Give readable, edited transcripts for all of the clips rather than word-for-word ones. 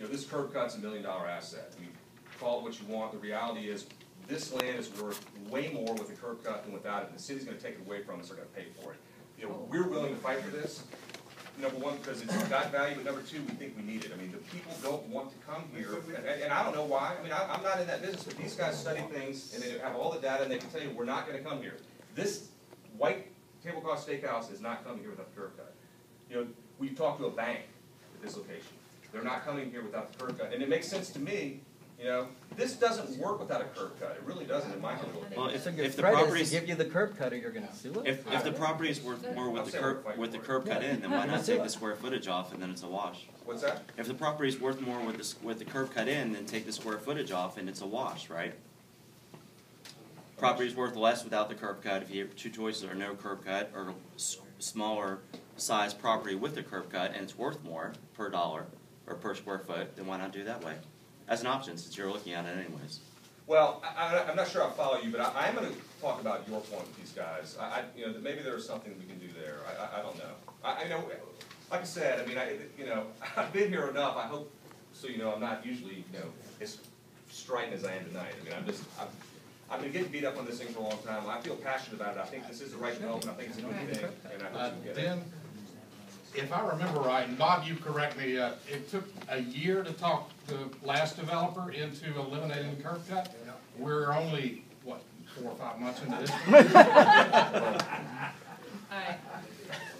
you know, this curb cut's $1 million asset. I mean, call it what you want. The reality is, this land is worth way more with a curb cut than without it. And the city's going to take it away from us. They're going to pay for it. You know, we're willing to fight for this. Number one, because it's got value, but number two, we think we need it. I mean, the people don't want to come here, and I don't know why. I mean, I'm not in that business, but these guys study things, and they have all the data, and they can tell you we're not going to come here. This white tablecloth steakhouse is not coming here without the curb cut. You know, we've talked to a bank at this location. They're not coming here without the curb cut, and it makes sense to me. You know, this doesn't work without a curb cut. It really doesn't, in my opinion. Well, if the threat property is to give you the curb cut, or you're going to sue it. if the property is worth more with the curb cut in, then why not take the square footage off and then it's a wash? What's that? If the property is worth more with the curb cut in, then take the square footage off and it's a wash, right? Property is worth less without the curb cut. If you have two choices, or no curb cut, or smaller size property with the curb cut, and it's worth more per dollar or per square foot, then why not do it that way? As an option, since you're looking at it anyways. Well, I'm not sure I follow you, but I'm going to talk about your point with these guys. You know, maybe there's something we can do there. I don't know. I know, like I said, I mean, you know, I've been here enough. I hope, so you know, I'm not usually, you know, as strident as I am tonight. I mean, I've been getting beat up on this thing for a long time. I feel passionate about it. I think this is the right development. I think it's a good thing, and I hope you get it. If I remember right, and Bob, you correct me, it took a year to talk the last developer into eliminating the curb cut. We're only, what, 4 or 5 months into this?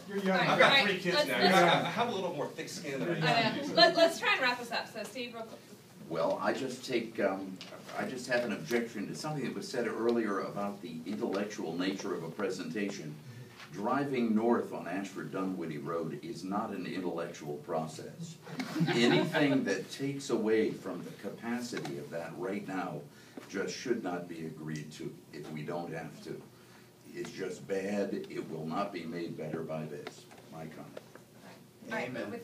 You're young. I've got 3 kids now. I have a little more thick skin than I used to. Let's try and wrap this up. So, Steve, real quick. Well, I just have an objection to something that was said earlier about the intellectual nature of a presentation. Driving north on Ashford Dunwoody Road is not an intellectual process. Anything that takes away from the capacity of that right now just should not be agreed to if we don't have to. It's just bad. It will not be made better by this. My comment. All right. With,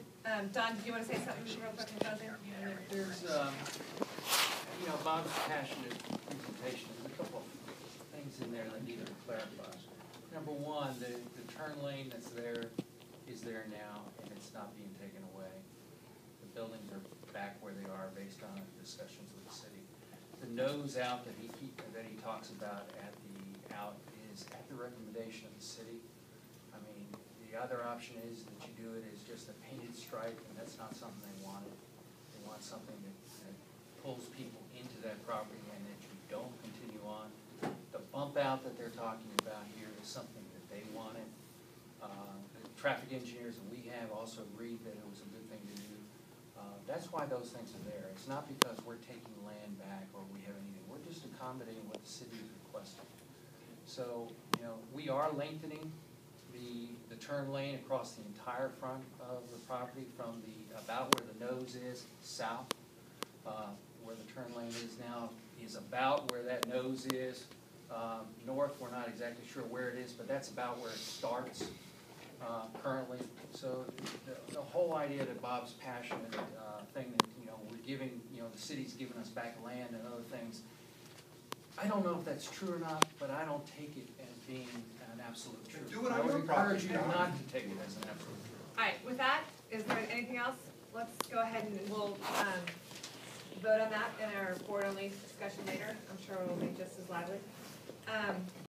Don, do you want to say something real quick? There's, you know, Bob's passionate presentation. There's a couple of things in there that need to be clarified. Number one, the turn lane that's there is there now, and it's not being taken away. The buildings are back where they are based on discussions with the city. The nose out that he talks about at the out is at the recommendation of the city. I mean, the other option is that you do it as just a painted stripe, and that's not something they wanted. They want something that pulls people into that property and that you don't continue on. The bump out that they're talking about here is something that they wanted. The traffic engineers that we have also agreed that it was a good thing to do. That's why those things are there. It's not because we're taking land back or we have anything. We're just accommodating what the city is requesting. So, you know, we are lengthening the turn lane across the entire front of the property from about where the nose is south, where the turn lane is now is about where that nose is. North, we're not exactly sure where it is, but that's about where it starts currently. So the whole idea that Bob's passionate thing that, you know, we're giving, you know, the city's giving us back land and other things. I don't know if that's true or not, but I don't take it as being an absolute truth. Do it I on would your encourage you property. not to take it as an absolute truth. All right. With that, is there anything else? Let's go ahead and we'll vote on that in our board-only discussion later. I'm sure it will be just as lively.